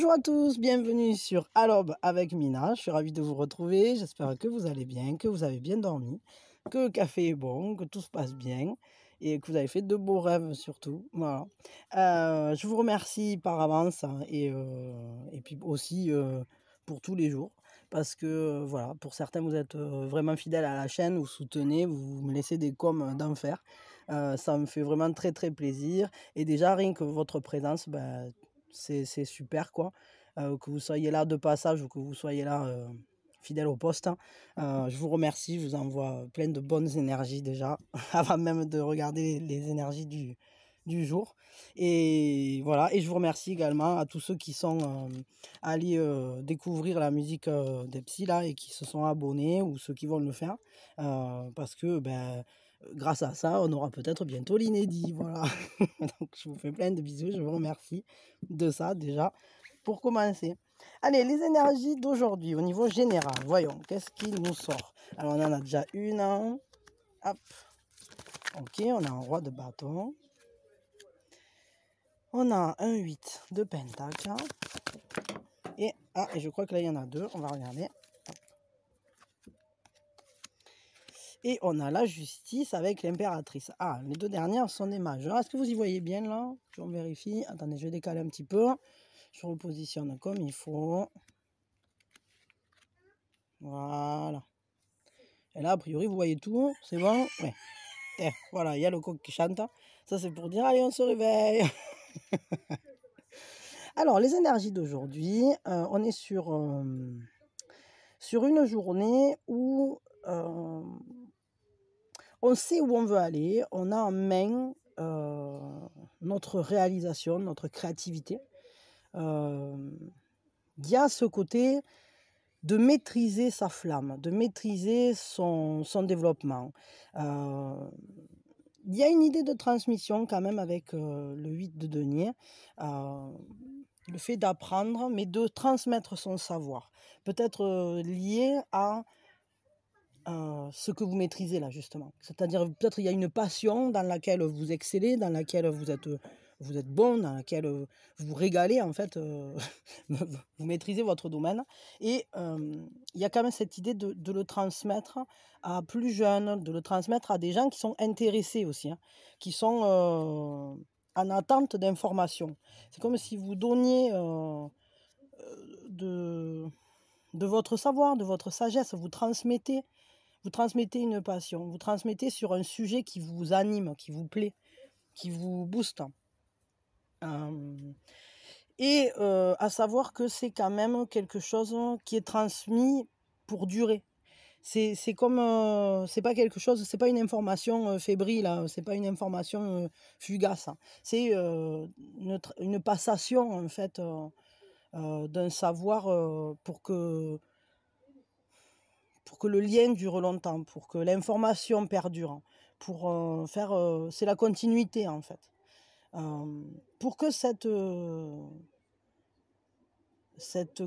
Bonjour à tous, bienvenue sur Alobe avec Mina. Je suis ravie de vous retrouver. J'espère que vous allez bien, que vous avez bien dormi, que le café est bon, que tout se passe bien et que vous avez fait de beaux rêves surtout. Voilà. Je vous remercie par avance hein, et puis aussi pour tous les jours parce que voilà, pour certains vous êtes vraiment fidèles à la chaîne, vous soutenez, vous me laissez des coms d'enfer. Ça me fait vraiment très très plaisir et déjà rien que votre présence, c'est super quoi. Que vous soyez là de passage ou que vous soyez là fidèle au poste, hein. Je vous remercie, je vous envoie plein de bonnes énergies déjà, avant même de regarder les énergies du jour. Et voilà, et je vous remercie également à tous ceux qui sont allés découvrir la musique des psys là et qui se sont abonnés ou ceux qui vont le faire. Parce que grâce à ça, on aura peut-être bientôt l'inédit. Voilà. Donc je vous fais plein de bisous, je vous remercie de ça déjà pour commencer. Allez, les énergies d'aujourd'hui au niveau général, voyons, qu'est-ce qui nous sort? Alors on en a déjà une, hein. Hop, ok, on a un roi de bâton, on a un 8 de pentacle, et je crois que là il y en a deux, on va regarder. Et on a la justice avec l'impératrice. Ah, les deux dernières sont des majeurs. Est-ce que vous y voyez bien là? On vérifie. Attendez, je vais décaler un petit peu. Je repositionne comme il faut. Voilà. Et là, a priori, vous voyez tout. C'est bon? Ouais. Et voilà, il y a le coq qui chante. Ça, c'est pour dire, allez, on se réveille. Alors, les énergies d'aujourd'hui, on est sur une journée où on sait où on veut aller, on a en main notre réalisation, notre créativité. Il y a ce côté de maîtriser sa flamme, de maîtriser son développement. Il y a une idée de transmission quand même avec le 8 de denier, le fait d'apprendre, mais de transmettre son savoir. Peut-être lié à ce que vous maîtrisez là justement. C'est-à-dire peut-être il y a une passion dans laquelle vous excellez, dans laquelle vous êtes bon, dans laquelle vous vous régalez en fait, vous maîtrisez votre domaine. Et il y a quand même cette idée de le transmettre à plus jeunes, de le transmettre à des gens qui sont intéressés aussi, hein, qui sont en attente d'informations. C'est comme si vous donniez de votre savoir, de votre sagesse, vous transmettez une passion, vous transmettez sur un sujet qui vous anime, qui vous plaît, qui vous booste. À savoir que c'est quand même quelque chose qui est transmis pour durer. C'est comme, c'est pas quelque chose, c'est pas une information fébrile, hein, c'est pas une information fugace, hein. C'est une passation en fait d'un savoir pour que le lien dure longtemps, pour que l'information perdure, pour faire... c'est la continuité, en fait. Pour que cette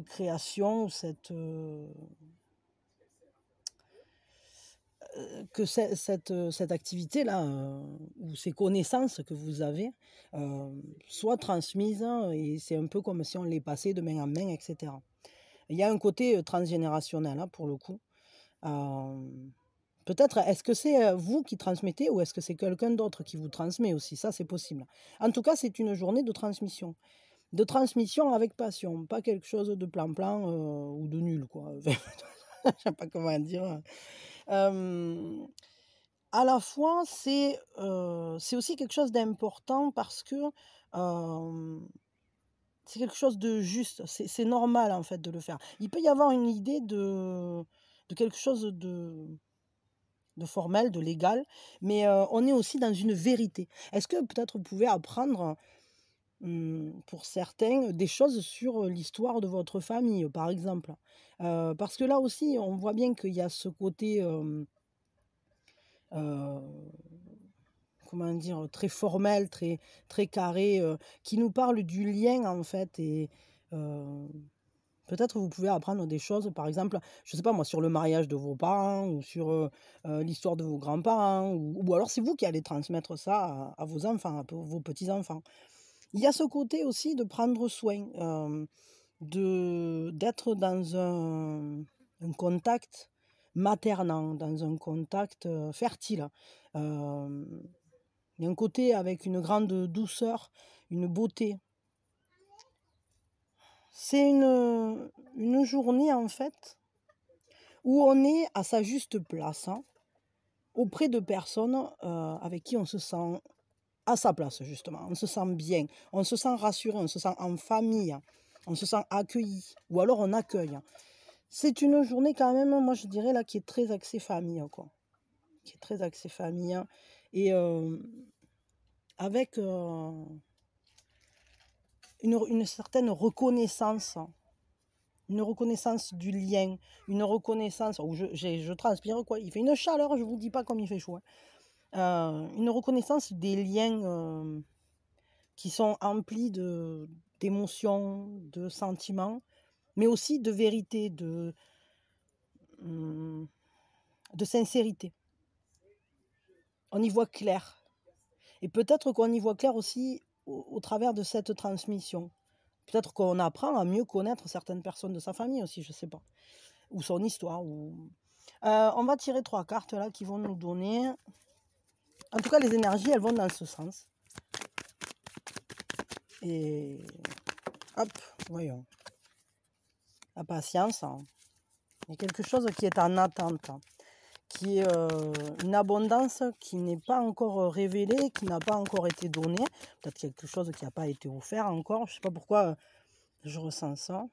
création, cette activité-là, ou ces connaissances que vous avez, soient transmises, hein, et c'est un peu comme si on les passait de main en main, etc. Il y a un côté transgénérationnel, hein, pour le coup. Peut-être, est-ce que c'est vous qui transmettez ou est-ce que c'est quelqu'un d'autre qui vous transmet aussi? Ça, c'est possible. En tout cas, c'est une journée de transmission. De transmission avec passion, pas quelque chose de plan-plan ou de nul, quoi. Je sais pas comment dire. À la fois, c'est aussi quelque chose d'important parce que c'est quelque chose de juste. C'est normal, en fait, de le faire. Il peut y avoir une idée de quelque chose de formel, de légal, mais on est aussi dans une vérité. Est-ce que peut-être vous pouvez apprendre, pour certains, des choses sur l'histoire de votre famille, par exemple? Parce que là aussi, on voit bien qu'il y a ce côté, heu, comment dire? Très formel, très très carré, qui nous parle du lien, en fait et heu peut-être vous pouvez apprendre des choses, par exemple, je sais pas moi, sur le mariage de vos parents ou sur, l'histoire de vos grands-parents ou alors c'est vous qui allez transmettre ça à vos enfants, à vos petits-enfants. Il y a ce côté aussi de prendre soin, d'être dans un contact maternant, dans un contact fertile. Euh, il y a un côté avec une grande douceur, une beauté. C'est une journée en fait où on est à sa juste place, hein, auprès de personnes avec qui on se sent à sa place justement, on se sent bien, on se sent rassuré, on se sent en famille, on se sent accueilli, ou alors on accueille. C'est une journée quand même, moi je dirais là, qui est très axée famille, quoi. Qui est très axée famille, hein, et avec une certaine reconnaissance. Une reconnaissance du lien, une reconnaissance, où je transpire quoi, il fait une chaleur, je vous dis pas comme il fait chaud, hein. Une reconnaissance des liens qui sont emplis d'émotions, de sentiments, mais aussi de vérité, de sincérité. On y voit clair. Et peut-être qu'on y voit clair aussi au travers de cette transmission. Peut-être qu'on apprend à mieux connaître certaines personnes de sa famille aussi, je ne sais pas. Ou son histoire. On va tirer 3 cartes là qui vont nous donner... En tout cas, les énergies, elles vont dans ce sens. Et hop, voyons. La patience, hein. Il y a quelque chose qui est en attente, hein, qui est une abondance qui n'est pas encore révélée, qui n'a pas encore été donnée. Peut-être quelque chose qui n'a pas été offert encore. Je ne sais pas pourquoi je ressens ça.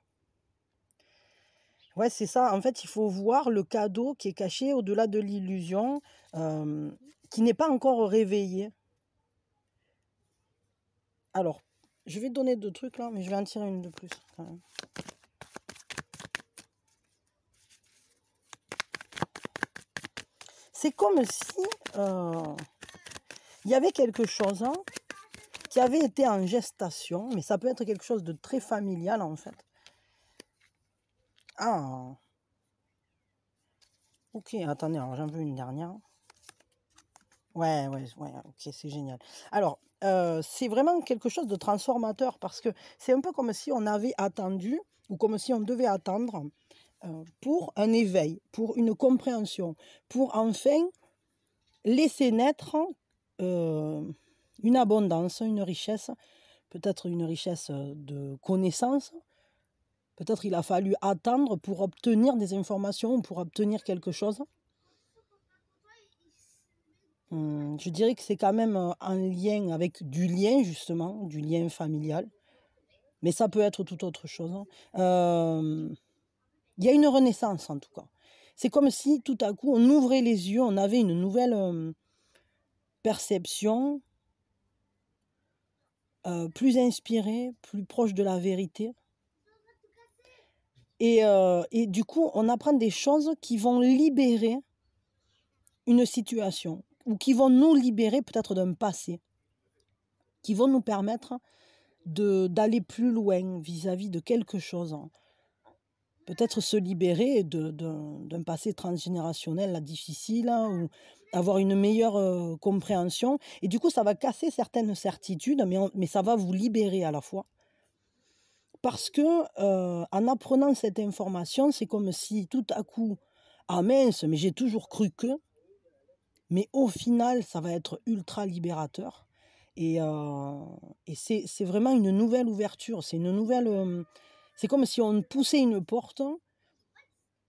Ouais, c'est ça. En fait, il faut voir le cadeau qui est caché au-delà de l'illusion, qui n'est pas encore réveillé. Alors, je vais te donner 2 trucs là, mais je vais en tirer une de plus quand même. C'est comme si il y avait quelque chose, hein, qui avait été en gestation, mais ça peut être quelque chose de très familial en fait. Ah, ok, attendez, alors j'en veux une dernière. Ouais, ok, c'est génial. Alors, c'est vraiment quelque chose de transformateur parce que c'est un peu comme si on avait attendu ou comme si on devait attendre pour un éveil, pour une compréhension, pour enfin laisser naître une abondance, une richesse, peut-être une richesse de connaissances. Peut-être il a fallu attendre pour obtenir des informations, pour obtenir quelque chose. Je dirais que c'est quand même en lien avec du lien, justement, du lien familial. Mais ça peut être tout autre chose, hein. Il y a une renaissance, en tout cas. C'est comme si, tout à coup, on ouvrait les yeux, on avait une nouvelle perception, plus inspirée, plus proche de la vérité. Et du coup, on apprend des choses qui vont libérer une situation ou qui vont nous libérer peut-être d'un passé, qui vont nous permettre d'aller plus loin vis-à-vis de quelque chose. Peut-être se libérer d'un passé transgénérationnel là, difficile, hein, ou avoir une meilleure compréhension. Et du coup, ça va casser certaines certitudes, mais ça va vous libérer à la fois. Parce que en apprenant cette information, c'est comme si tout à coup, ah mince, mais j'ai toujours cru que, mais au final, ça va être ultra libérateur. Et c'est vraiment une nouvelle ouverture, c'est une nouvelle... c'est comme si on poussait une porte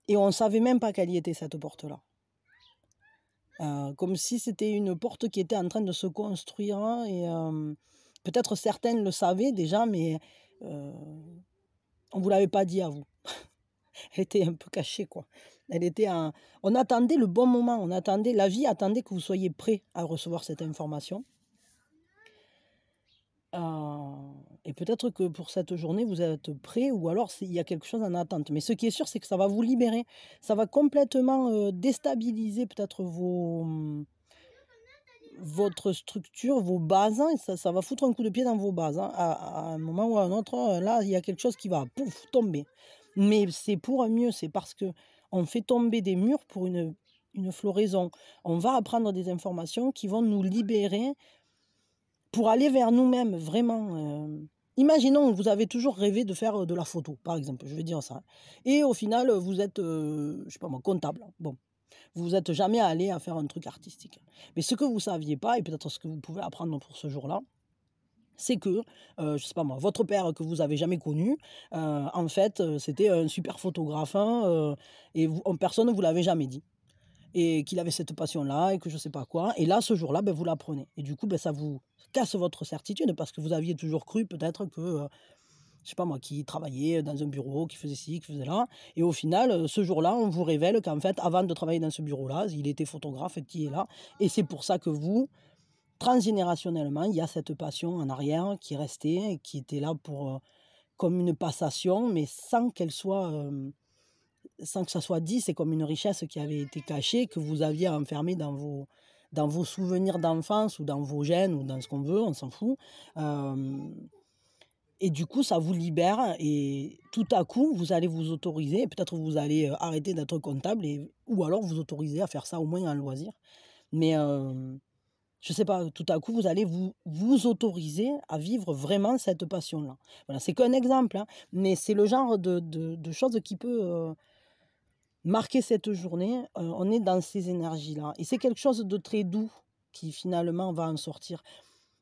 et on ne savait même pas quelle y était cette porte-là. Comme si c'était une porte qui était en train de se construire, hein, et peut-être certaines le savaient déjà, mais on ne vous l'avait pas dit à vous. Elle était un peu cachée, quoi. Elle était on attendait le bon moment, la vie attendait que vous soyez prêts à recevoir cette information. Et peut-être que pour cette journée, vous êtes prêts, ou alors il y a quelque chose en attente. Mais ce qui est sûr, c'est que ça va vous libérer. Ça va complètement déstabiliser peut-être votre structure, vos bases, hein, et ça va foutre un coup de pied dans vos bases, hein. À un moment ou à un autre, là, il y a quelque chose qui va pouf, tomber. Mais c'est pour un mieux, c'est parce que on fait tomber des murs pour une floraison. On va apprendre des informations qui vont nous libérer pour aller vers nous-mêmes, vraiment. Imaginons, vous avez toujours rêvé de faire, de la photo, par exemple, je vais dire ça, hein, et au final, vous êtes, je sais pas moi, comptable. Bon, vous vous êtes jamais allé à faire un truc artistique. Mais ce que vous saviez pas et peut-être ce que vous pouvez apprendre pour ce jour-là, c'est que, je sais pas moi, votre père que vous avez jamais connu, en fait, c'était un super photographe, hein, et vous en personne ne vous l'avait jamais dit et qu'il avait cette passion-là et que je sais pas quoi et là, ce jour-là, ben vous l'apprenez et du coup, ben ça vous casse votre certitude parce que vous aviez toujours cru peut-être que, je sais pas moi, qu'il travaillait dans un bureau, qu'il faisait ci, qu'il faisait là et au final, ce jour-là, on vous révèle qu'en fait, avant de travailler dans ce bureau-là, il était photographe et qui est là et c'est pour ça que vous, transgénérationnellement, il y a cette passion en arrière qui est restée et qui était là pour, comme une passation, mais sans qu'elle soit, sans que ça soit dit, c'est comme une richesse qui avait été cachée, que vous aviez enfermée dans vos souvenirs d'enfance ou dans vos gènes ou dans ce qu'on veut, on s'en fout. Hem et du coup, ça vous libère et tout à coup, vous allez vous autoriser, peut-être vous allez, arrêter d'être comptable et ou alors vous autoriser à faire ça au moins en loisir. Mais, je sais pas, tout à coup, vous allez vous autoriser à vivre vraiment cette passion-là. Voilà, c'est qu'un exemple, hein, mais c'est le genre de choses qui peut, marquer cette journée. On est dans ces énergies-là et c'est quelque chose de très doux qui finalement va en sortir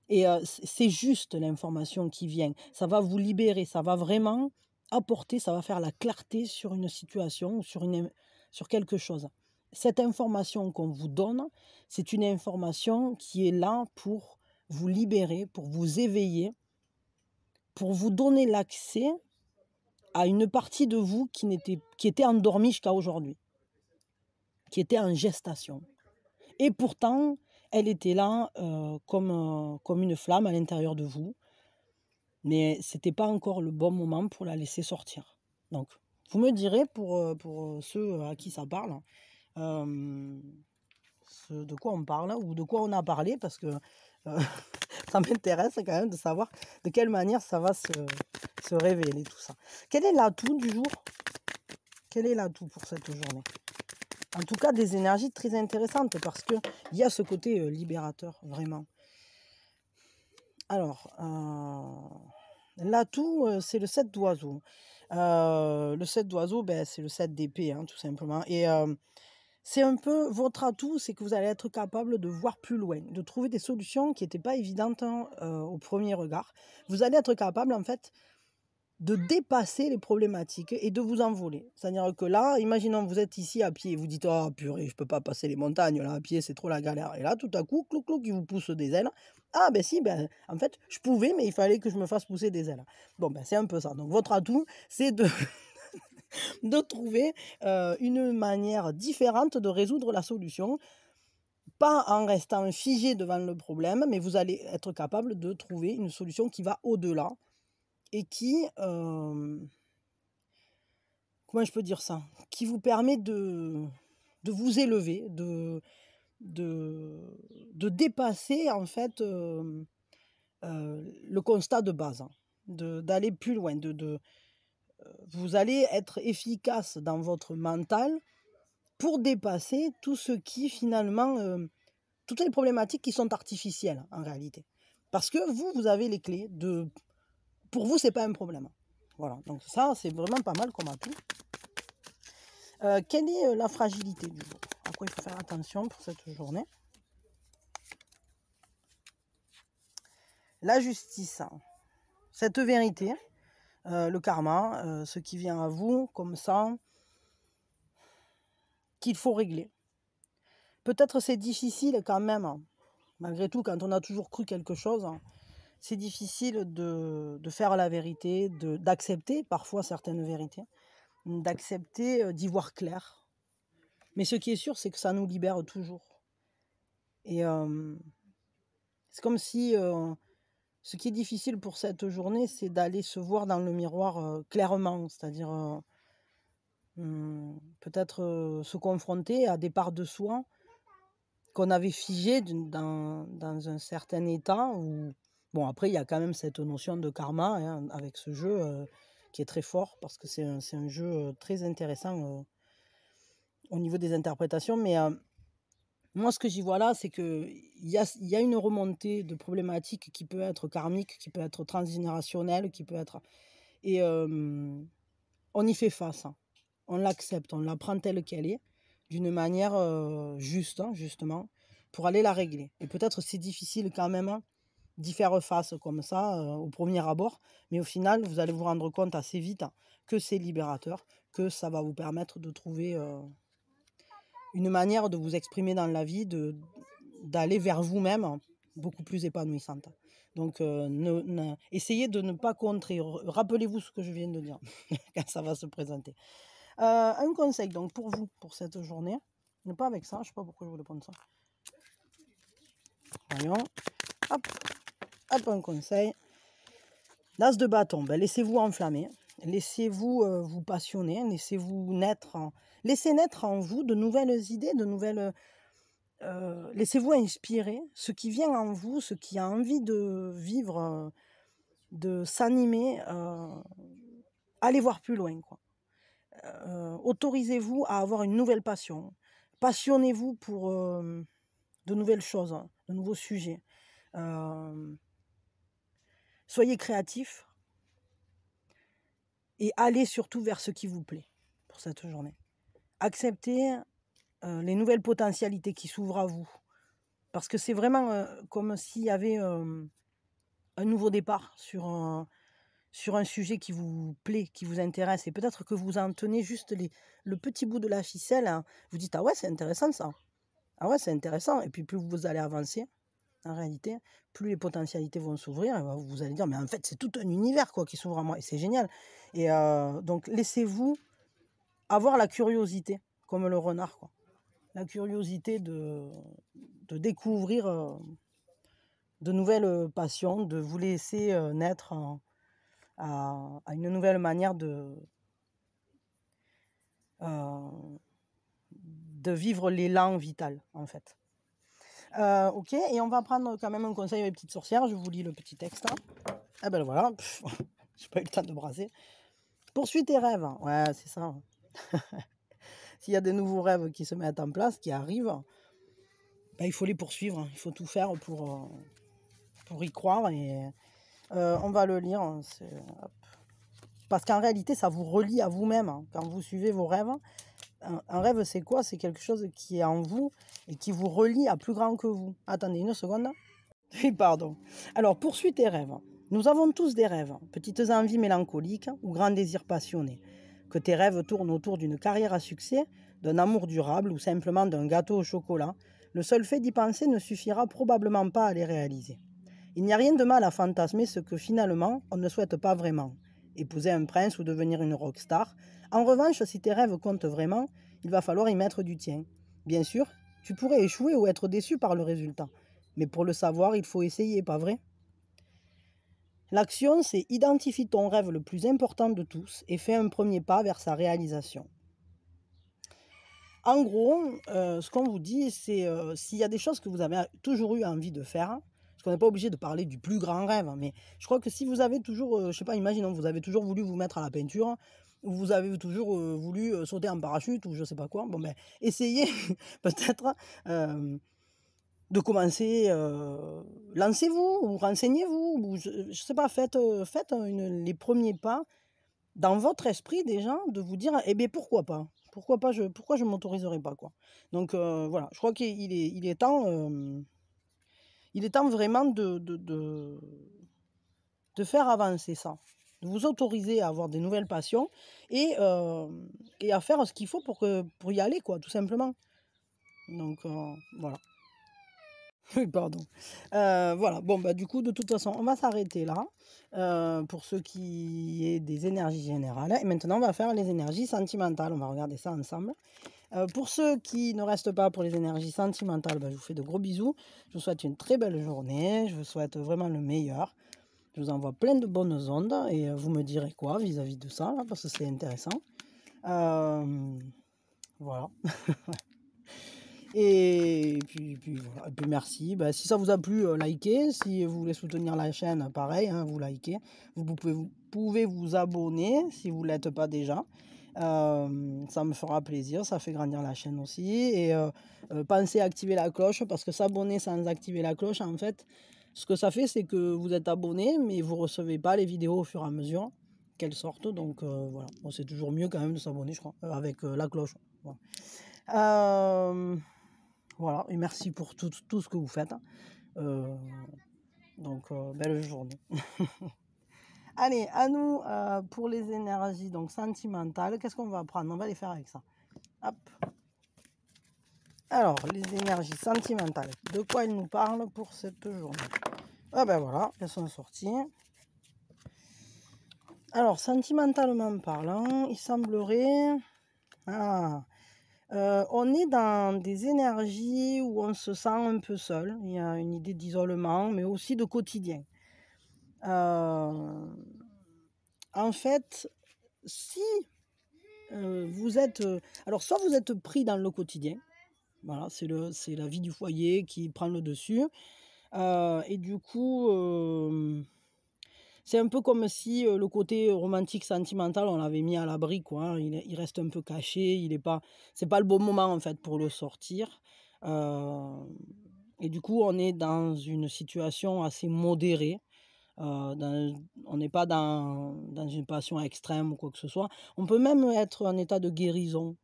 et c'est juste l'information qui vient. Ça va vous libérer, ça va vraiment apporter, ça va faire la clarté sur une situation ou sur quelque chose. Cette information qu'on vous donne, c'est une information qui est là pour vous libérer, pour vous éveiller, pour vous donner l'accès à une partie de vous qui était endormie jusqu'à aujourd'hui, qui était en gestation. Et pourtant, elle était là, comme une flamme à l'intérieur de vous, mais c'était pas encore le bon moment pour la laisser sortir. Donc, vous me direz pour ceux à qui ça parle, hem, de quoi on parle ou de quoi on a parlé parce que, ça m'intéresse quand même de savoir de quelle manière ça va se révéler tout ça. Quel est l'atout du jour? Quel est l'atout pour cette journée? En tout cas, des énergies très intéressantes parce qu'il y a ce côté, libérateur, vraiment. Alors, l'atout, c'est le 7 d'oiseau. Le 7 d'oiseau, ben c'est le 7 d'épée, hein, tout simplement et c'est un peu votre atout, c'est que vous allez être capable de voir plus loin, de trouver des solutions qui étaient pas évidentes, hein, au premier regard. Vous allez être capable, en fait, de dépasser les problématiques et de vous envoler. C'est-à-dire que là, imaginons vous êtes ici à pied, vous dites: «Ah purée, je peux pas passer les montagnes là à pied, c'est trop la galère» et là tout à coup, clouc clouc, il vous pousse des ailes. «Ah ben si, ben, en fait, je pouvais, mais il fallait que je me fasse pousser des ailes». Bon, ben, c'est un peu ça. Donc votre atout, c'est de de trouver, une manière différente de résoudre la solution, pas en restant figé devant le problème, mais vous allez être capable de trouver une solution qui va au-delà et qui, comment je peux dire ça? Qui vous permet de vous élever, de dépasser en fait, le constat de base, hein, d'aller plus loin, vous allez être efficace dans votre mental pour dépasser tout ce qui finalement, toutes les problématiques qui sont artificielles en réalité. Parce que vous, vous avez les clés pour vous, c'est pas un problème. Voilà, donc ça, c'est vraiment pas mal comme atout. Quelle est, la fragilité du jour? À quoi il faut faire attention pour cette journée? La justice, hein. Cette vérité, le karma, ce qui vient à vous comme ça, qu'il faut régler. Peut-être c'est difficile quand même, hein, malgré tout, quand on a toujours cru quelque chose, hein, c'est difficile de faire la vérité, d'accepter parfois certaines vérités, d'accepter, d'y voir clair. Mais ce qui est sûr, c'est que ça nous libère toujours et c'est comme si, ce qui est difficile pour cette journée, c'est d'aller se voir dans le miroir, clairement. C'est-à-dire, peut-être, se confronter à des parts de soi qu'on avait figées dans un certain état où bon après il y a quand même cette notion de karma, hein, avec ce jeu, qui est très fort parce que c'est un jeu, très intéressant, au niveau des interprétations mais Moi, ce que j'y vois là, c'est qu'il y a une remontée de problématiques qui peut être karmique, qui peut être transgénérationnelle, qui peut être... Et on y fait face, hein. On l'accepte, on la prend telle qu'elle est, d'une manière juste, hein, justement, pour aller la régler. Et peut-être c'est difficile quand même, hein, d'y faire face comme ça au premier abord, mais au final, vous allez vous rendre compte assez vite, hein, que c'est libérateur, que ça va vous permettre de trouver une manière de vous exprimer dans la vie, d'aller vers vous-même, hein, beaucoup plus épanouissante. Donc, essayez de ne pas contrer. Rappelez-vous ce que je viens de dire quand ça va se présenter. Un conseil donc pour vous, pour cette journée. Mais pas avec ça, je ne sais pas pourquoi je voulais prendre ça. Voyons. Hop, hop, un conseil. L'as de bâton, ben, laissez-vous enflammer. Laissez-vous vous passionner. Laissez naître en vous de nouvelles idées, de nouvelles... laissez-vous inspirer. Ce qui vient en vous, ce qui a envie de vivre, de s'animer, allez voir plus loin, quoi. Autorisez-vous à avoir une nouvelle passion. Passionnez-vous pour de nouvelles choses, hein, de nouveaux sujets. Soyez créatifs et allez surtout vers ce qui vous plaît pour cette journée. Acceptez les nouvelles potentialités qui s'ouvrent à vous. Parce que c'est vraiment comme s'il y avait un nouveau départ sur un sujet qui vous plaît, qui vous intéresse. Et peut-être que vous en tenez juste le petit bout de la ficelle, hein. Vous dites, ah ouais, c'est intéressant ça. Ah ouais, c'est intéressant. Et puis plus vous allez avancer, en réalité, plus les potentialités vont s'ouvrir. Et vous allez dire, mais en fait, c'est tout un univers quoi, qui s'ouvre à moi. Et c'est génial. Et donc, laissez-vous avoir la curiosité, comme le renard, quoi. La curiosité de découvrir de nouvelles passions, de vous laisser naître à une nouvelle manière de vivre l'élan vital, en fait. Ok, et on va prendre quand même un conseil avec Petite Sorcière. Je vous lis le petit texte. Ah ben voilà, j'ai pas eu le temps de brasser. Poursuis tes rêves. Ouais, c'est ça. S'il y a des nouveaux rêves qui se mettent en place, qui arrivent, ben, il faut les poursuivre. Il faut tout faire pour y croire. Et on va le lire. Hop. Parce qu'en réalité, ça vous relie à vous-même, hein, quand vous suivez vos rêves. Un rêve, c'est quoi? C'est quelque chose qui est en vous et qui vous relie à plus grand que vous. Attendez une seconde. Oui, pardon. Alors, poursuis tes rêves. Nous avons tous des rêves, petites envies mélancoliques ou grands désirs passionnés. Que tes rêves tournent autour d'une carrière à succès, d'un amour durable ou simplement d'un gâteau au chocolat, le seul fait d'y penser ne suffira probablement pas à les réaliser. Il n'y a rien de mal à fantasmer ce que finalement on ne souhaite pas vraiment. Épouser un prince ou devenir une rockstar. En revanche, si tes rêves comptent vraiment, il va falloir y mettre du tien. Bien sûr, tu pourrais échouer ou être déçu par le résultat. Mais pour le savoir, il faut essayer, pas vrai? L'action, c'est identifie ton rêve le plus important de tous et fais un premier pas vers sa réalisation. En gros, ce qu'on vous dit, c'est s'il y a des choses que vous avez toujours eu envie de faire, parce qu'on n'est pas obligé de parler du plus grand rêve, hein, mais je crois que si vous avez toujours, je sais pas, imaginons, vous avez toujours voulu vous mettre à la peinture, ou vous avez toujours voulu sauter en parachute, ou je sais pas quoi, bon ben, essayez peut-être de commencer, lancez-vous, ou renseignez-vous, ou je sais pas, faites les premiers pas dans votre esprit déjà, de vous dire, eh bien pourquoi pas? Pourquoi je m'autoriserai pas, quoi? Donc voilà, je crois qu'il est temps, vraiment de faire avancer ça, de vous autoriser à avoir des nouvelles passions et à faire ce qu'il faut pour y aller, quoi, tout simplement. Donc voilà. Oui, pardon. Voilà, bon, bah, du coup, de toute façon, on va s'arrêter là, pour ce qui est des énergies générales. Et maintenant, on va faire les énergies sentimentales. On va regarder ça ensemble. Pour ceux qui ne restent pas pour les énergies sentimentales, bah, je vous fais de gros bisous. Je vous souhaite une très belle journée. Je vous souhaite vraiment le meilleur. Je vous envoie plein de bonnes ondes et vous me direz quoi vis-à-vis de ça, là, parce que c'est intéressant. Voilà. Et puis voilà. Et puis merci. Bah, si ça vous a plu, likez. Si vous voulez soutenir la chaîne, pareil, hein, vous likez. Vous pouvez vous abonner si vous ne l'êtes pas déjà. Ça me fera plaisir, ça fait grandir la chaîne aussi. Et pensez à activer la cloche, parce que s'abonner sans activer la cloche, en fait, ce que ça fait, c'est que vous êtes abonné, mais vous ne recevez pas les vidéos au fur et à mesure qu'elles sortent. Donc voilà, bon, c'est toujours mieux quand même de s'abonner, je crois, avec la cloche. Voilà. Voilà, et merci pour tout ce que vous faites. Donc, belle journée. Allez, à nous pour les énergies donc sentimentales. Qu'est-ce qu'on va prendre? On va les faire avec ça. Hop. Alors, les énergies sentimentales. De quoi elles nous parlent pour cette journée? Ah ben voilà, elles sont sorties. Alors, sentimentalement parlant, il semblerait... on est dans des énergies où on se sent un peu seul. Il y a une idée d'isolement, mais aussi de quotidien. En fait, si vous êtes... alors, soit vous êtes pris dans le quotidien. Voilà, c'est la vie du foyer qui prend le dessus. Et du coup, c'est un peu comme si le côté romantique, sentimental, on l'avait mis à l'abri, quoi. Hein. Il reste un peu caché, c'est pas le bon moment, en fait, pour le sortir. Et du coup, on est dans une situation assez modérée. On n'est pas dans une passion extrême ou quoi que ce soit. On peut même être en état de guérison.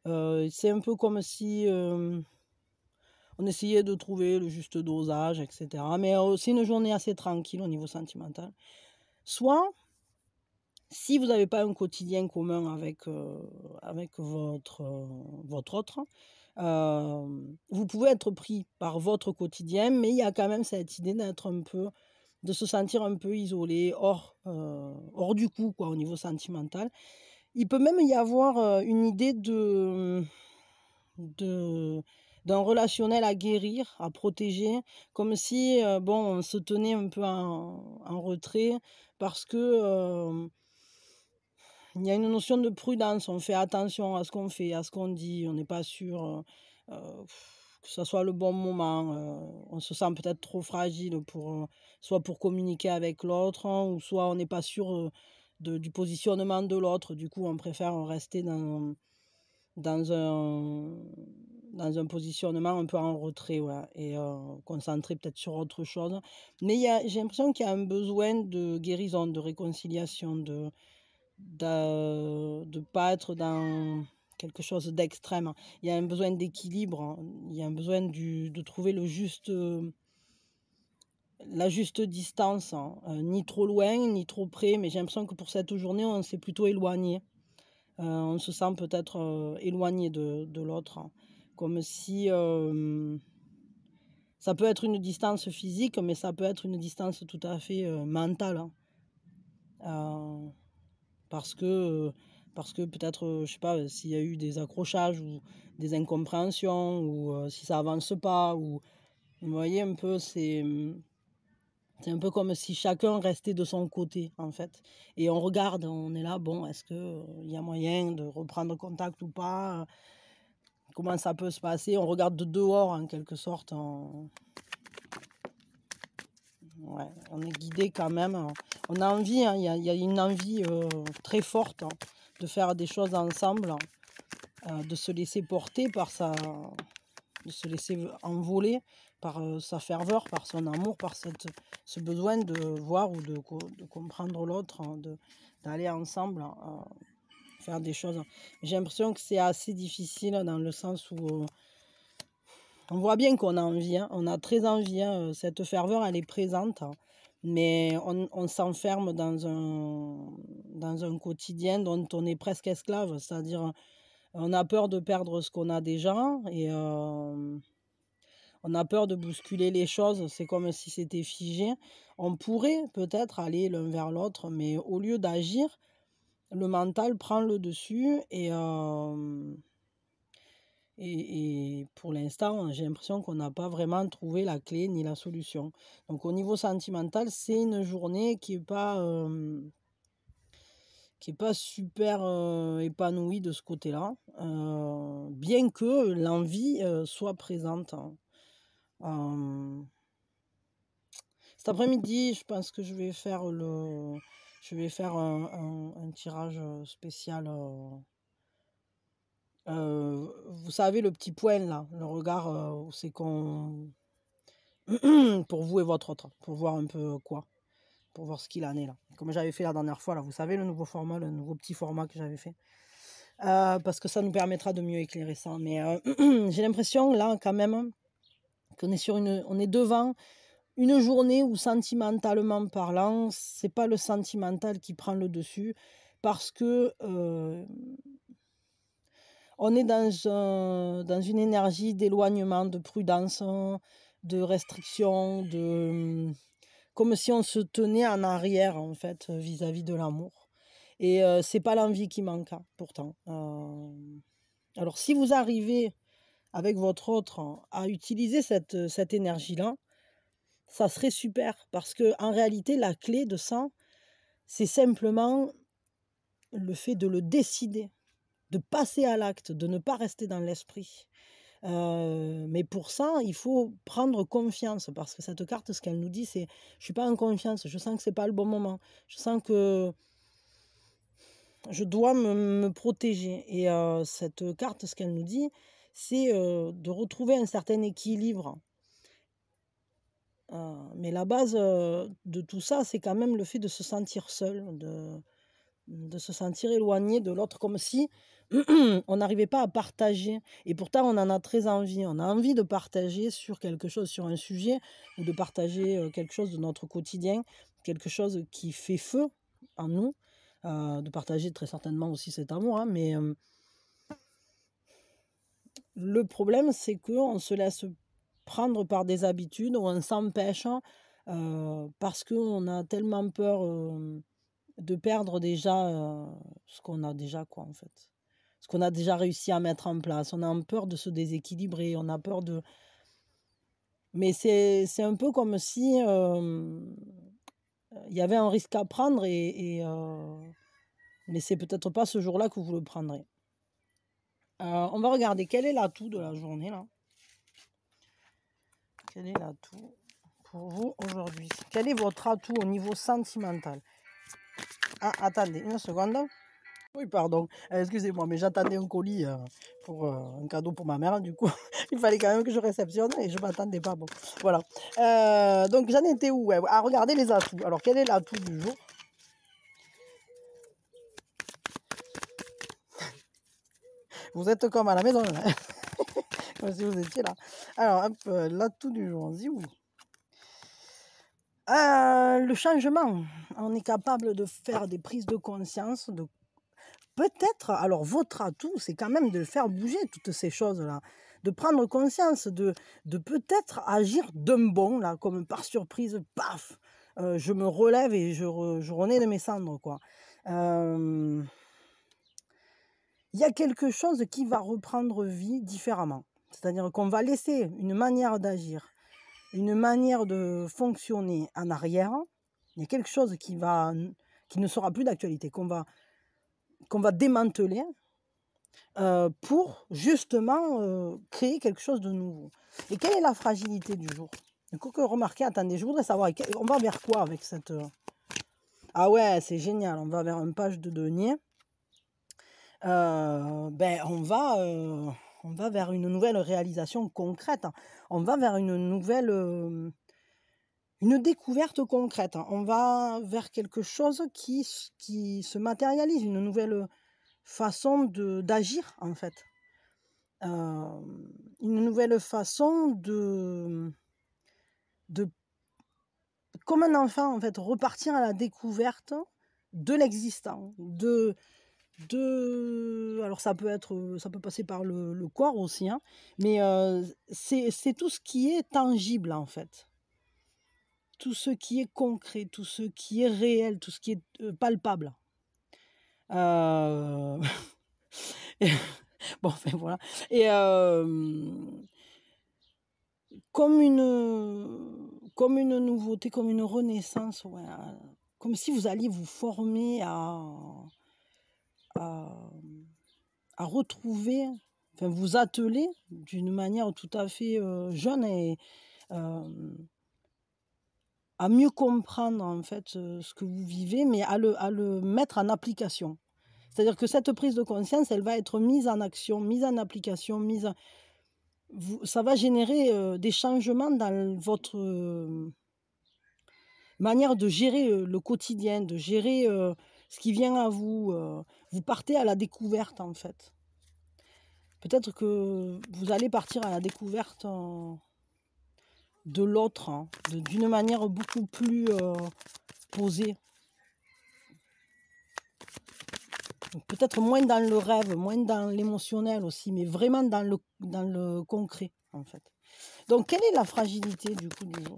C'est un peu comme si on essayait de trouver le juste dosage, etc. Mais c'est une journée assez tranquille au niveau sentimental. Soit, si vous n'avez pas un quotidien commun avec votre autre, vous pouvez être pris par votre quotidien, mais il y a quand même cette idée de se sentir un peu isolé, hors du coup, quoi, au niveau sentimental. Il peut même y avoir une idée d'un relationnel à guérir, à protéger, comme si on se tenait un peu en retrait, parce que il y a une notion de prudence, on fait attention à ce qu'on fait, à ce qu'on dit, on n'est pas sûr que ce soit le bon moment, on se sent peut-être trop fragile soit pour communiquer avec l'autre, hein, ou soit on n'est pas sûr du positionnement de l'autre, du coup on préfère rester dans un positionnement un peu en retrait, ouais, et concentrer peut-être sur autre chose. Mais j'ai l'impression qu'il y a un besoin de guérison, de réconciliation, de pas être dans quelque chose d'extrême. Il y a un besoin d'équilibre, hein. Il y a un besoin de trouver la juste distance, hein. Ni trop loin, ni trop près, mais j'ai l'impression que pour cette journée, on s'est plutôt éloigné. On se sent peut-être éloigné de l'autre, hein. Comme si ça peut être une distance physique, mais ça peut être une distance tout à fait mentale, hein. Parce que peut-être, je sais pas, s'il y a eu des accrochages ou des incompréhensions, ou si ça avance pas, ou vous voyez un peu, c'est un peu comme si chacun restait de son côté, en fait. Et on regarde, on est là, bon, est-ce que il y a moyen de reprendre contact ou pas? Comment ça peut se passer? On regarde de dehors, en quelque sorte. Ouais, on est guidé quand même. On a envie, hein, il y a une envie très forte, hein, de faire des choses ensemble, de se laisser porter de se laisser envoler par sa ferveur, par son amour, par ce besoin de voir ou de comprendre l'autre, hein, d'aller ensemble faire des choses. J'ai l'impression que c'est assez difficile, dans le sens où on voit bien qu'on a envie, hein, on a très envie, hein, cette ferveur, elle est présente, hein, mais on s'enferme dans un quotidien dont on est presque esclave, c'est-à-dire on a peur de perdre ce qu'on a déjà, et on a peur de bousculer les choses, c'est comme si c'était figé. On pourrait peut-être aller l'un vers l'autre, mais au lieu d'agir, le mental prend le dessus, et pour l'instant, j'ai l'impression qu'on n'a pas vraiment trouvé la clé ni la solution. Donc au niveau sentimental, c'est une journée qui est pas super épanouie de ce côté-là, bien que l'envie soit présente, hein. Cet après-midi, je pense que je vais faire Je vais faire un tirage spécial. Vous savez, le petit point là, le regard où c'est qu'on... pour vous et votre autre, pour voir un peu quoi, pour voir ce qu'il en est là. Comme j'avais fait la dernière fois, là, vous savez, le nouveau format, le nouveau petit format que j'avais fait. Parce que ça nous permettra de mieux éclairer ça. Mais j'ai l'impression là quand même qu'on est sur on est devant une journée où sentimentalement parlant, c'est pas le sentimental qui prend le dessus, parce que on est dans une énergie d'éloignement, de prudence, de restriction, comme si on se tenait en arrière en fait vis-à-vis de l'amour. Et c'est pas l'envie qui manque, hein, pourtant. Alors si vous arrivez avec votre autre à utiliser cette énergie-là, ça serait super, parce que en réalité, la clé de ça, c'est simplement le fait de le décider, de passer à l'acte, de ne pas rester dans l'esprit. Mais pour ça, il faut prendre confiance, parce que cette carte, ce qu'elle nous dit, c'est « je suis pas en confiance, je sens que c'est pas le bon moment, je sens que je dois me protéger ». Et cette carte, ce qu'elle nous dit, c'est de retrouver un certain équilibre. Mais la base de tout ça, c'est quand même le fait de se sentir seul, de se sentir éloigné de l'autre, comme si on n'arrivait pas à partager. Et pourtant, on en a très envie. On a envie de partager sur quelque chose, sur un sujet, ou de partager quelque chose de notre quotidien, quelque chose qui fait feu en nous, de partager très certainement aussi cet amour. Hein, mais le problème, c'est qu'on se laisse prendre par des habitudes, où on s'empêche parce qu'on a tellement peur de perdre déjà ce qu'on a déjà, quoi, en fait. Ce qu'on a déjà réussi à mettre en place. On a peur de se déséquilibrer, on a peur de... Mais c'est un peu comme si il y avait un risque à prendre, mais c'est peut-être pas ce jour-là que vous le prendrez. On va regarder quel est l'atout de la journée, là. Quel est l'atout pour vous aujourd'hui? Quel est votre atout au niveau sentimental? Ah, attendez, une seconde. Oui, pardon, excusez-moi, mais j'attendais un colis pour un cadeau pour ma mère, du coup, il fallait quand même que je réceptionne et je ne m'attendais pas. Bon, voilà. Donc, j'en étais où? Ouais, à regarder les atouts. Alors, quel est l'atout du jour? Vous êtes comme à la maison, là. Comme si vous étiez là. Alors, hop, l'atout du jour, on dit où? Le changement. On est capable de faire des prises de conscience, de peut-être, alors votre atout, c'est quand même de faire bouger toutes ces choses-là, de prendre conscience, de peut-être agir d'un bond, là, comme par surprise, paf, je me relève et je renais de mes cendres, quoi. Il y a quelque chose qui va reprendre vie différemment. C'est-à-dire qu'on va laisser une manière d'agir, une manière de fonctionner en arrière. Il y a quelque chose qui ne sera plus d'actualité, qu'on va démanteler pour justement créer quelque chose de nouveau. Et quelle est la fragilité du jour? Du coup, que remarquez, attendez, je voudrais savoir, on va vers quoi avec cette... Ah ouais, c'est génial, on va vers une page de denier. Ben, on va vers une nouvelle réalisation concrète. On va vers une nouvelle... une découverte concrète. On va vers quelque chose qui se matérialise, une nouvelle façon d'agir, en fait. Une nouvelle façon de comme un enfant, en fait, repartir à la découverte de l'existant, alors ça peut passer par le corps aussi, hein, mais c'est tout ce qui est tangible, en fait. Tout ce qui est concret, tout ce qui est réel, tout ce qui est palpable. Bon, enfin voilà. Et comme une nouveauté, comme une renaissance, ouais, comme si vous alliez vous former à retrouver, enfin vous atteler d'une manière tout à fait jeune et à à mieux comprendre en fait ce que vous vivez, mais à le mettre en application. C'est-à-dire que cette prise de conscience, elle va être mise en action, mise en application, ça va générer des changements dans votre manière de gérer le quotidien, de gérer ce qui vient à vous. Vous partez à la découverte en fait. Peut-être que vous allez partir à la découverte de l'autre, hein, d'une manière beaucoup plus posée. Peut-être moins dans le rêve, moins dans l'émotionnel aussi, mais vraiment dans le concret, en fait. Donc, quelle est la fragilité du coup du jour?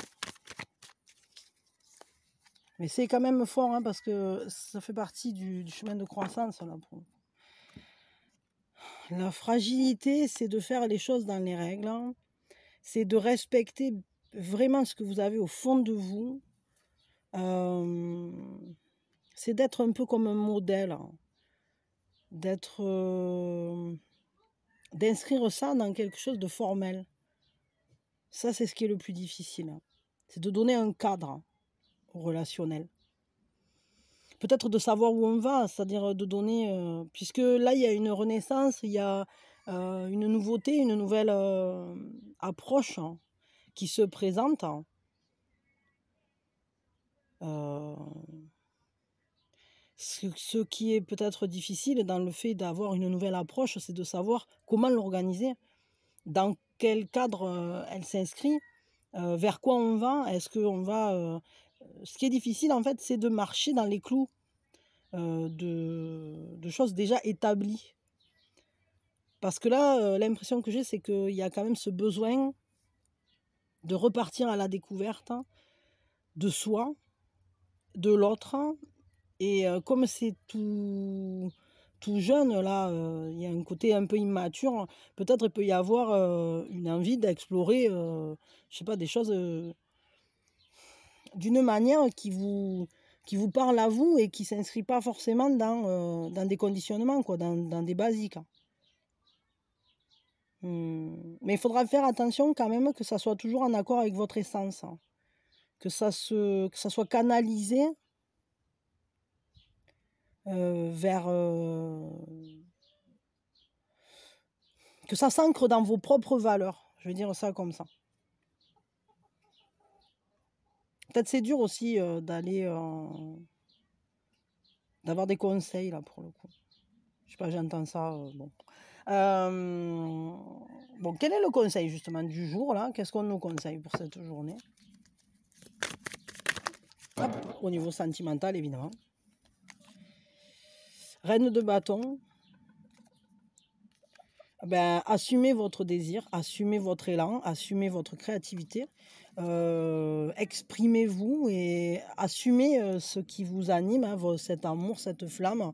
Mais c'est quand même fort, hein, parce que ça fait partie du chemin de croissance, là, La fragilité, c'est de faire les choses dans les règles, hein. C'est de respecter vraiment ce que vous avez au fond de vous. C'est d'être un peu comme un modèle, hein. D'inscrire ça dans quelque chose de formel. Ça, c'est ce qui est le plus difficile, hein. C'est de donner un cadre au relationnel. Peut-être de savoir où on va, c'est-à-dire de donner... puisque là, il y a une renaissance, il y a une nouveauté, une nouvelle approche, hein, qui se présente. Ce qui est peut-être difficile dans le fait d'avoir une nouvelle approche, c'est de savoir comment l'organiser, dans quel cadre elle s'inscrit, vers quoi on va. Est-ce qu'on va... Ce qui est difficile, en fait, c'est de marcher dans les clous de choses déjà établies. Parce que là, l'impression que j'ai, c'est qu'il y a quand même ce besoin de repartir à la découverte, hein, de soi, de l'autre. Et comme c'est tout jeune, là, il y a un côté un peu immature, peut-être il peut y avoir une envie d'explorer, je sais pas, des choses d'une manière qui vous parle à vous et qui ne s'inscrit pas forcément dans des conditionnements, quoi, dans des basiques. Mais il faudra faire attention quand même que ça soit toujours en accord avec votre essence, hein. Que ça soit canalisé vers... que ça s'ancre dans vos propres valeurs. Je vais dire ça comme ça. Peut-être c'est dur aussi d'avoir des conseils, là, pour le coup. Je sais pas, j'entends ça, bon. Bon, quel est le conseil, justement, du jour, là? Qu'est-ce qu'on nous conseille pour cette journée? Hop, au niveau sentimental, évidemment. Reine de bâton. Ben, assumez votre désir, assumez votre élan, assumez votre créativité. Exprimez-vous et assumez ce qui vous anime, hein, cet amour, cette flamme,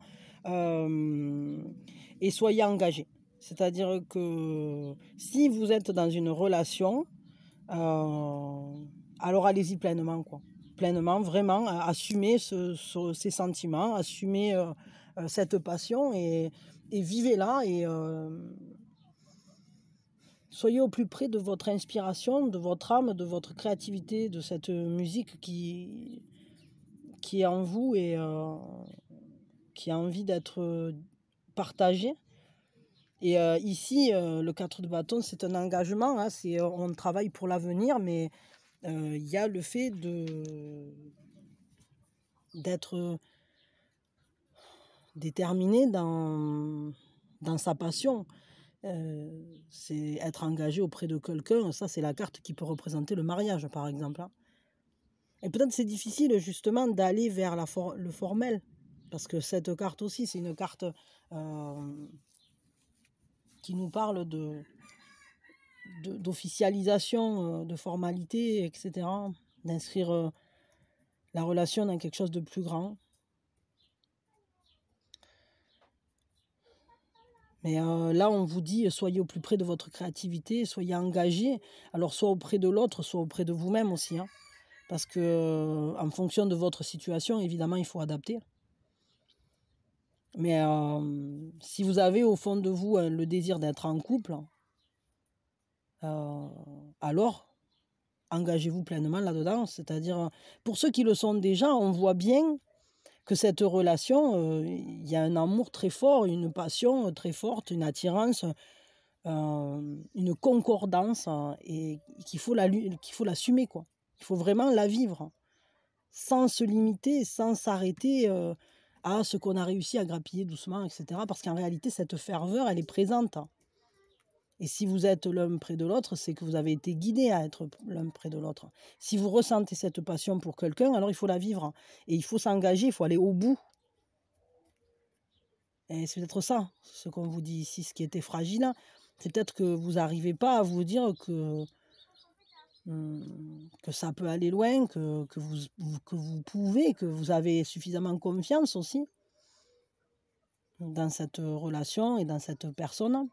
et soyez engagés. C'est-à-dire que si vous êtes dans une relation, alors allez-y pleinement, quoi. Pleinement, vraiment, assumez ces sentiments, assumez cette passion et vivez-la et soyez au plus près de votre inspiration, de votre âme, de votre créativité, de cette musique qui est en vous et qui a envie d'être partagée. Et ici, le 4 de bâton, c'est un engagement, hein, on travaille pour l'avenir, mais il y a le fait d'être déterminé dans sa passion. C'est être engagé auprès de quelqu'un, ça c'est la carte qui peut représenter le mariage par exemple, hein. Et peut-être c'est difficile justement d'aller vers le formel, parce que cette carte aussi c'est une carte qui nous parle d'officialisation, de formalité, etc. D'inscrire la relation dans quelque chose de plus grand. Mais là, on vous dit, soyez au plus près de votre créativité, soyez engagés, alors soit auprès de l'autre, soit auprès de vous-même aussi, hein. Parce que en fonction de votre situation, évidemment, il faut adapter. Mais si vous avez au fond de vous le désir d'être en couple, alors engagez-vous pleinement là-dedans. C'est-à-dire, pour ceux qui le sont déjà, on voit bien que cette relation, il y a un amour très fort, une passion très forte, une attirance, une concordance, et qu'il faut l'assumer, quoi. Il faut vraiment la vivre, sans se limiter, sans s'arrêter à ce qu'on a réussi à grappiller doucement, etc. Parce qu'en réalité, cette ferveur, elle est présente. Et si vous êtes l'un près de l'autre, c'est que vous avez été guidé à être l'un près de l'autre. Si vous ressentez cette passion pour quelqu'un, alors il faut la vivre. Et il faut s'engager, il faut aller au bout. Et c'est peut-être ça, ce qu'on vous dit ici, ce qui était fragile. C'est peut-être que vous n'arrivez pas à vous dire que ça peut aller loin, que vous pouvez, que vous avez suffisamment confiance aussi dans cette relation et dans cette personne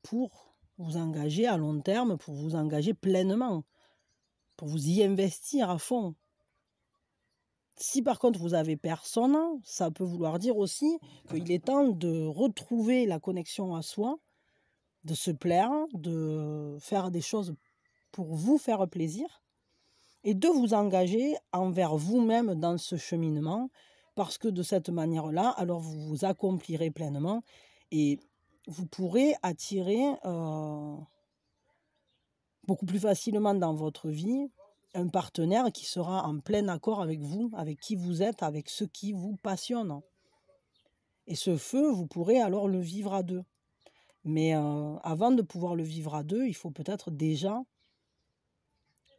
pour vous engager à long terme, pour vous engager pleinement, pour vous y investir à fond. Si par contre vous avez personne, ça peut vouloir dire aussi qu'il est temps de retrouver la connexion à soi, de se plaire, de faire des choses pour vous faire plaisir et de vous engager envers vous-même dans ce cheminement, parce que de cette manière-là, alors vous vous accomplirez pleinement et vous pourrez attirer beaucoup plus facilement dans votre vie un partenaire qui sera en plein accord avec vous, avec qui vous êtes, avec ce qui vous passionne. Et ce feu, vous pourrez alors le vivre à deux. Mais avant de pouvoir le vivre à deux, il faut peut-être déjà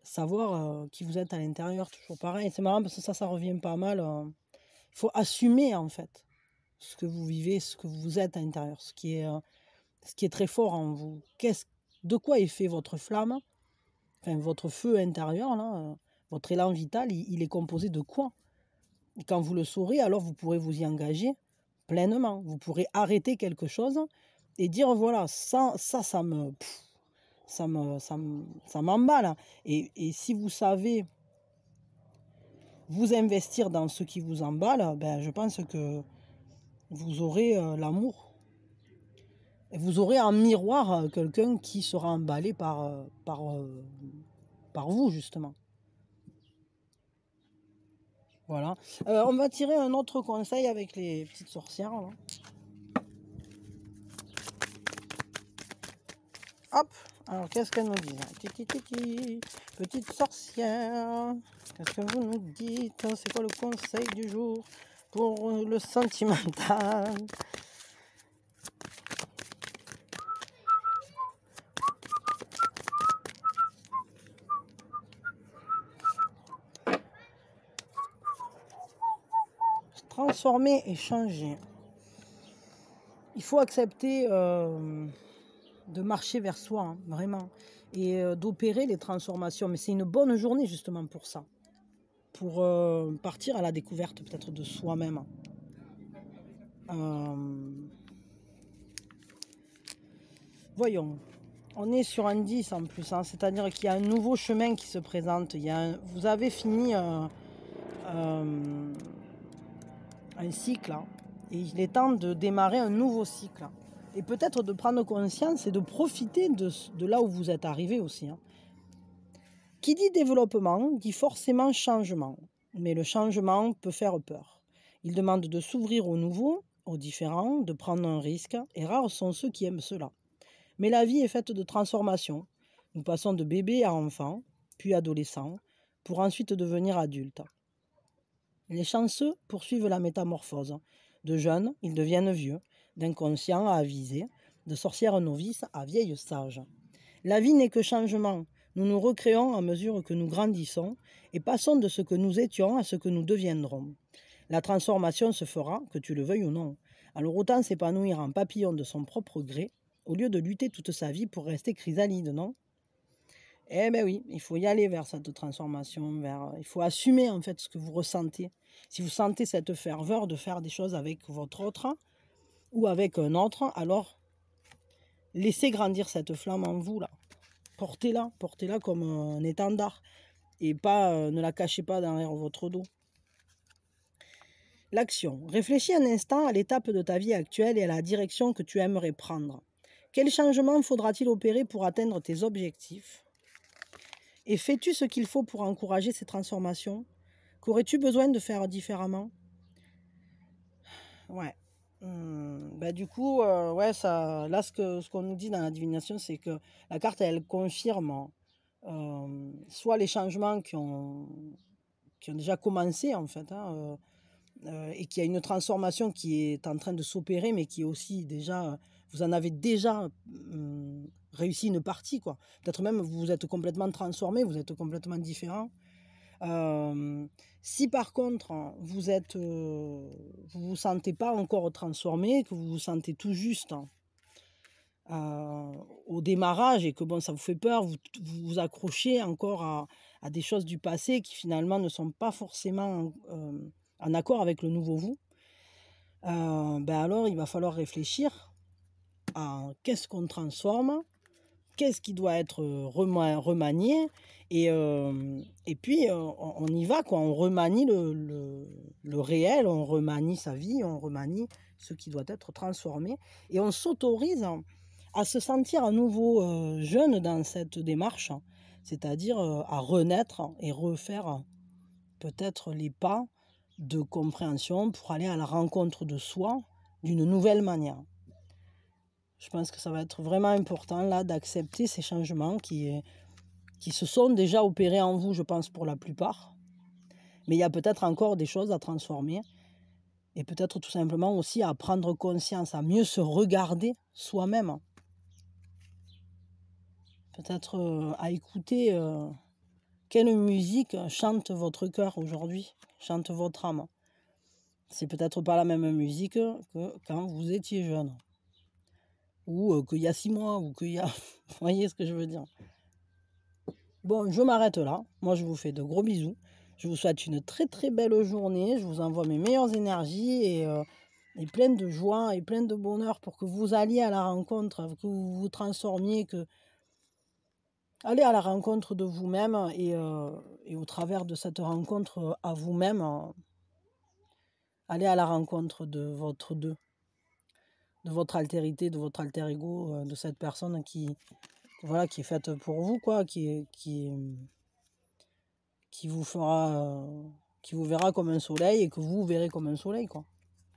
savoir qui vous êtes à l'intérieur. Toujours pareil, c'est marrant parce que ça revient pas mal. Il faut assumer en fait ce que vous vivez, ce que vous êtes à l'intérieur, ce qui est très fort en vous. De quoi est fait votre flamme? Enfin, votre feu intérieur, là, votre élan vital, il est composé de quoi? Et quand vous le saurez, alors vous pourrez vous y engager pleinement. Vous pourrez arrêter quelque chose et dire, voilà, ça m'emballe. Et si vous savez vous investir dans ce qui vous emballe, ben, je pense que vous aurez l'amour. Et vous aurez en miroir quelqu'un qui sera emballé par vous, justement. Voilà. On va tirer un autre conseil avec les petites sorcières, là. Hop. Alors, qu'est-ce qu'elles nous disent? Petite sorcière, qu'est-ce que vous nous dites? C'est quoi le conseil du jour pour le sentimental? Transformer et changer. Il faut accepter de marcher vers soi, hein, vraiment, et d'opérer les transformations. Mais c'est une bonne journée justement pour ça, pour partir à la découverte peut-être de soi-même. Voyons, on est sur un 10 en plus, hein, c'est-à-dire qu'il y a un nouveau chemin qui se présente. Vous avez fini un cycle, hein, et il est temps de démarrer un nouveau cycle. Et peut-être de prendre conscience et de profiter de là où vous êtes arrivé aussi. Hein. Qui dit développement dit forcément changement. Mais le changement peut faire peur. Il demande de s'ouvrir au nouveau, au différent, de prendre un risque. Et rares sont ceux qui aiment cela. Mais la vie est faite de transformations. Nous passons de bébé à enfant, puis adolescent, pour ensuite devenir adulte. Les chanceux poursuivent la métamorphose. De jeunes, ils deviennent vieux. D'inconscients à avisés, de sorcières novices à vieilles sages. La vie n'est que changement. Nous nous recréons à mesure que nous grandissons et passons de ce que nous étions à ce que nous deviendrons. La transformation se fera, que tu le veuilles ou non. Alors autant s'épanouir en papillon de son propre gré, au lieu de lutter toute sa vie pour rester chrysalide, non? Eh bien oui, il faut y aller vers cette transformation, il faut assumer en fait ce que vous ressentez. Si vous sentez cette ferveur de faire des choses avec votre autre, ou avec un autre, alors laissez grandir cette flamme en vous, là. Portez-la comme un étendard, et pas, ne la cachez pas derrière votre dos. L'action. Réfléchis un instant à l'étape de ta vie actuelle et à la direction que tu aimerais prendre. Quel changement faudra-t-il opérer pour atteindre tes objectifs? Et fais-tu ce qu'il faut pour encourager ces transformations? Qu'aurais-tu besoin de faire différemment? Ouais. Bah, du coup, ouais, ça, là, ce qu'on nous dit dans la divination, c'est que la carte, elle confirme soit les changements qui ont déjà commencé, en fait, hein, et qu'il y a une transformation qui est en train de s'opérer, mais qui est aussi déjà, vous en avez déjà réussi une partie, quoi. Peut-être même vous vous êtes complètement transformé, vous êtes complètement différent. Si par contre vous vous sentez pas encore transformé, que vous vous sentez tout juste au démarrage et que bon, ça vous fait peur, vous vous accrochez encore à des choses du passé qui finalement ne sont pas forcément en accord avec le nouveau vous, ben alors il va falloir réfléchir à qu'est-ce qu'on transforme, qu'est-ce qui doit être remanié, et puis on y va, quoi. On remanie le réel, on remanie sa vie, on remanie ce qui doit être transformé, et on s'autorise à se sentir à nouveau jeune dans cette démarche, c'est-à-dire à renaître et refaire peut-être les pas de compréhension pour aller à la rencontre de soi d'une nouvelle manière. Je pense que ça va être vraiment important là d'accepter ces changements qui se sont déjà opérés en vous, je pense, pour la plupart. Mais il y a peut-être encore des choses à transformer et peut-être tout simplement aussi à prendre conscience, à mieux se regarder soi-même. Peut-être à écouter quelle musique chante votre cœur aujourd'hui, chante votre âme. C'est peut-être pas la même musique que quand vous étiez jeune. Ou qu'il y a 6 mois, ou qu'il y a... Vous voyez ce que je veux dire? Bon, je m'arrête là. Moi, je vous fais de gros bisous. Je vous souhaite une très très belle journée. Je vous envoie mes meilleures énergies et plein de joie et plein de bonheur pour que vous alliez à la rencontre, que vous vous transformiez, que... Allez à la rencontre de vous-même et au travers de cette rencontre à vous-même, allez à la rencontre de votre deux, de votre altérité, de votre alter ego, de cette personne qui, voilà, qui est faite pour vous, quoi, qui vous fera, qui vous verra comme un soleil et que vous verrez comme un soleil, quoi.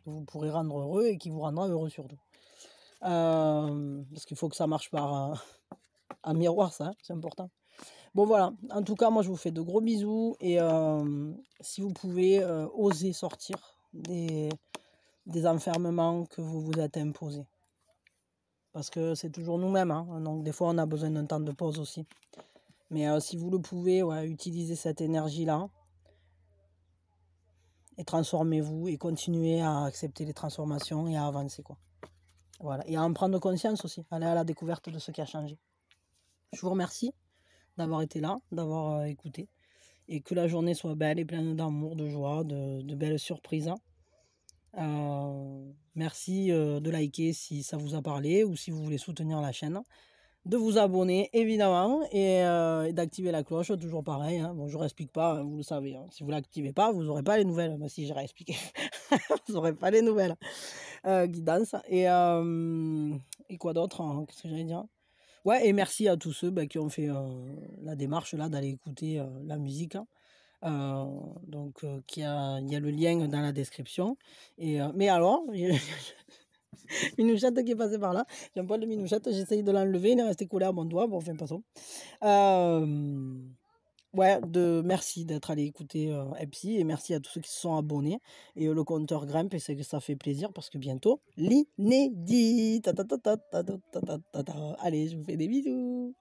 Que vous pourrez rendre heureux et qui vous rendra heureux surtout. Parce qu'il faut que ça marche par un miroir, ça, hein, c'est important. Bon voilà, en tout cas, moi je vous fais de gros bisous et si vous pouvez oser sortir des enfermements que vous vous êtes imposés. Parce que c'est toujours nous-mêmes, hein, donc des fois on a besoin d'un temps de pause aussi. Mais si vous le pouvez, ouais, utilisez cette énergie-là et transformez-vous et continuez à accepter les transformations et à avancer, quoi. Voilà, et à en prendre conscience aussi, aller à la découverte de ce qui a changé. Je vous remercie d'avoir été là, d'avoir écouté, et que la journée soit belle et pleine d'amour, de joie, de belles surprises. Merci de liker si ça vous a parlé ou si vous voulez soutenir la chaîne, de vous abonner évidemment et d'activer la cloche, toujours pareil, hein. Bon, je ne réexplique pas, hein, vous le savez, hein. Si vous ne l'activez pas, vous n'aurez pas les nouvelles. Bah, si j'ai réexpliqué, vous n'aurez pas les nouvelles guidance. Et quoi d'autre, hein, qu'est-ce que j'allais dire? Ouais, et merci à tous ceux qui ont fait la démarche là d'aller écouter la musique, hein. Donc il y a le lien dans la description. Et, mais alors, Minouchette qui est passé par là. J'ai un poil de Minouchette, j'essaye de l'enlever, il est resté collé à mon doigt. Bon, enfin, passons. Ouais, merci d'être allé écouter Epsi et merci à tous ceux qui se sont abonnés. Et le compteur grimpe et c'est que ça fait plaisir parce que bientôt, l'inédit. Allez, je vous fais des bisous.